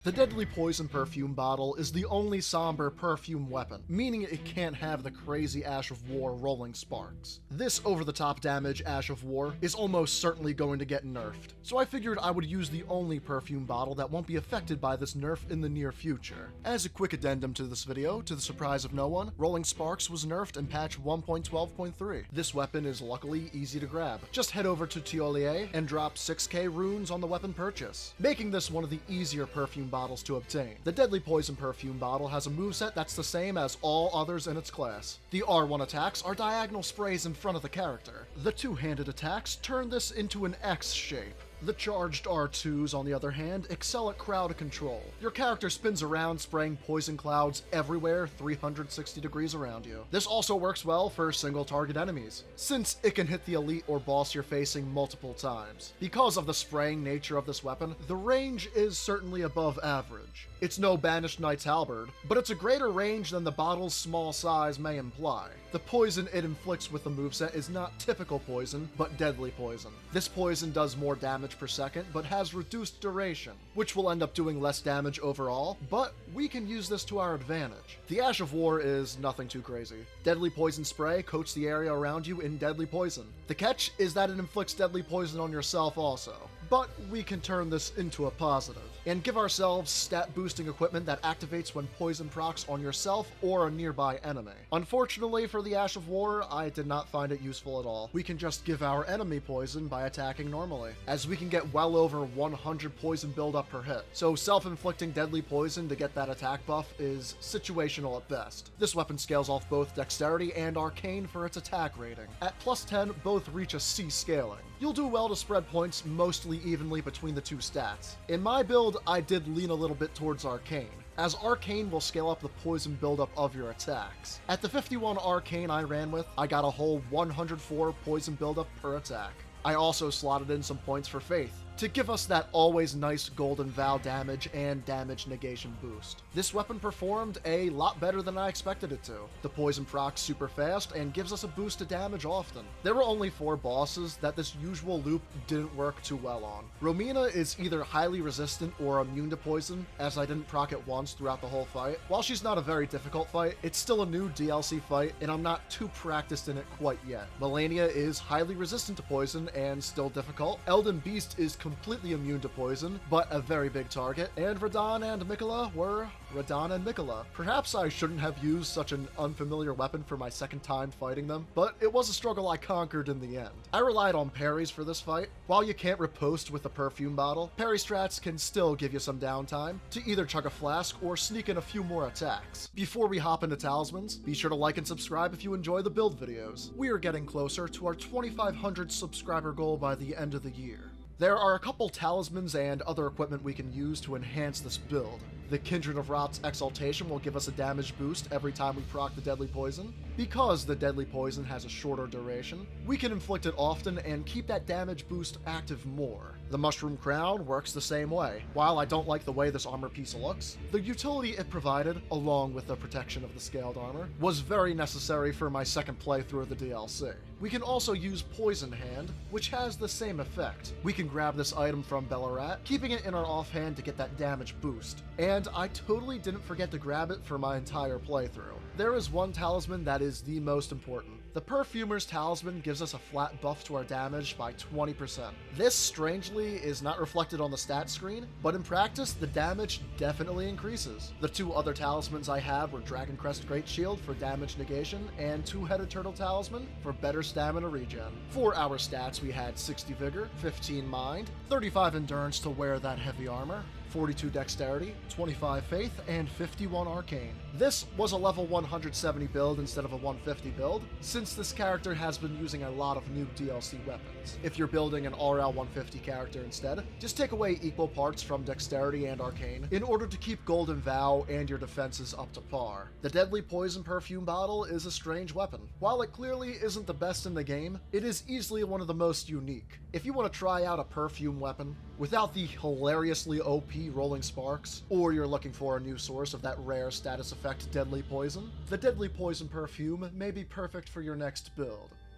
The Deadly Poison Perfume bottle is the only somber perfume weapon, meaning it can't have the crazy Ash of War rolling sparks. This over-the-top damage Ash of War is almost certainly going to get nerfed, so I figured I would use the only perfume bottle that won't be affected by this nerf in the near future. As a quick addendum to this video, to the surprise of no one, Rolling Sparks was nerfed in patch 1.12.3. This weapon is luckily easy to grab. Just head over to Tiolier and drop 6k runes on the weapon purchase, making this one of the easier perfume bottles to obtain. The Deadly Poison Perfume bottle has a moveset that's the same as all others in its class. The R1 attacks are diagonal sprays in front of the character. The two-handed attacks turn this into an X shape. The charged R2s, on the other hand, excel at crowd control. Your character spins around spraying poison clouds everywhere 360 degrees around you. This also works well for single target enemies, since it can hit the elite or boss you're facing multiple times. Because of the spraying nature of this weapon, the range is certainly above average. It's no Banished Knight's halberd, but it's a greater range than the bottle's small size may imply. The poison it inflicts with the moveset is not typical poison, but deadly poison. This poison does more damage per second, but has reduced duration, which will end up doing less damage overall, but we can use this to our advantage. The Ash of War is nothing too crazy. Deadly Poison Spray coats the area around you in deadly poison. The catch is that it inflicts deadly poison on yourself also, but we can turn this into a positive, and give ourselves stat boosting equipment that activates when poison procs on yourself or a nearby enemy. Unfortunately for the Ash of War, I did not find it useful at all. We can just give our enemy poison by attacking normally, as we can get well over 100 poison buildup per hit, so self-inflicting deadly poison to get that attack buff is situational at best. This weapon scales off both dexterity and arcane for its attack rating. At plus 10, both reach a C scaling. You'll do well to spread points mostly evenly between the two stats. In my build, I did lean a little bit towards arcane, as arcane will scale up the poison buildup of your attacks. At the 51 arcane I ran with, I got a whole 104 poison buildup per attack. I also slotted in some points for faith, to give us that always nice golden vow damage and damage negation boost. This weapon performed a lot better than I expected it to. The poison procs super fast and gives us a boost to damage often. There were only 4 bosses that this usual loop didn't work too well on. Romina is either highly resistant or immune to poison, as I didn't proc it once throughout the whole fight. While she's not a very difficult fight, it's still a new DLC fight and I'm not too practiced in it quite yet. Melania is highly resistant to poison and still difficult. Elden Beast is completely immune to poison, but a very big target, and Radahn and Miquella were Radahn and Miquella. Perhaps I shouldn't have used such an unfamiliar weapon for my second time fighting them, but it was a struggle I conquered in the end. I relied on parries for this fight. While you can't riposte with the perfume bottle, parry strats can still give you some downtime to either chug a flask or sneak in a few more attacks. Before we hop into talismans, be sure to like and subscribe if you enjoy the build videos. We are getting closer to our 2,500 subscriber goal by the end of the year. There are a couple talismans and other equipment we can use to enhance this build. The Kindred of Rot's Exaltation will give us a damage boost every time we proc the deadly poison. Because the deadly poison has a shorter duration, we can inflict it often and keep that damage boost active more. The Mushroom Crown works the same way. While I don't like the way this armor piece looks, the utility it provided, along with the protection of the scaled armor, was very necessary for my second playthrough of the DLC. We can also use Poison Hand, which has the same effect. We can grab this item from Bellarat, keeping it in our offhand to get that damage boost. And I totally didn't forget to grab it for my entire playthrough. There is one talisman that is the most important. The Perfumer's Talisman gives us a flat buff to our damage by 20%. This, strangely, is not reflected on the stat screen, but in practice, the damage definitely increases. The 2 other talismans I had were Dragon Crest Great Shield for damage negation, and Two-Headed Turtle Talisman for better stamina regen. For our stats, we had 60 Vigor, 15 Mind, 35 Endurance to wear that heavy armor, 42 Dexterity, 25 Faith, and 51 Arcane. This was a level 170 build instead of a 150 build, since this character has been using a lot of new DLC weapons. If you're building an RL 150 character instead, just take away equal parts from Dexterity and Arcane in order to keep Golden Vow and your defenses up to par. The Deadly Poison Perfume bottle is a strange weapon. While it clearly isn't the best in the game, it is easily one of the most unique. If you want to try out a perfume weapon without the hilariously OP Rolling Sparks, or you're looking for a new source of that rare status effect deadly poison, the Deadly Poison Perfume may be perfect for your next build.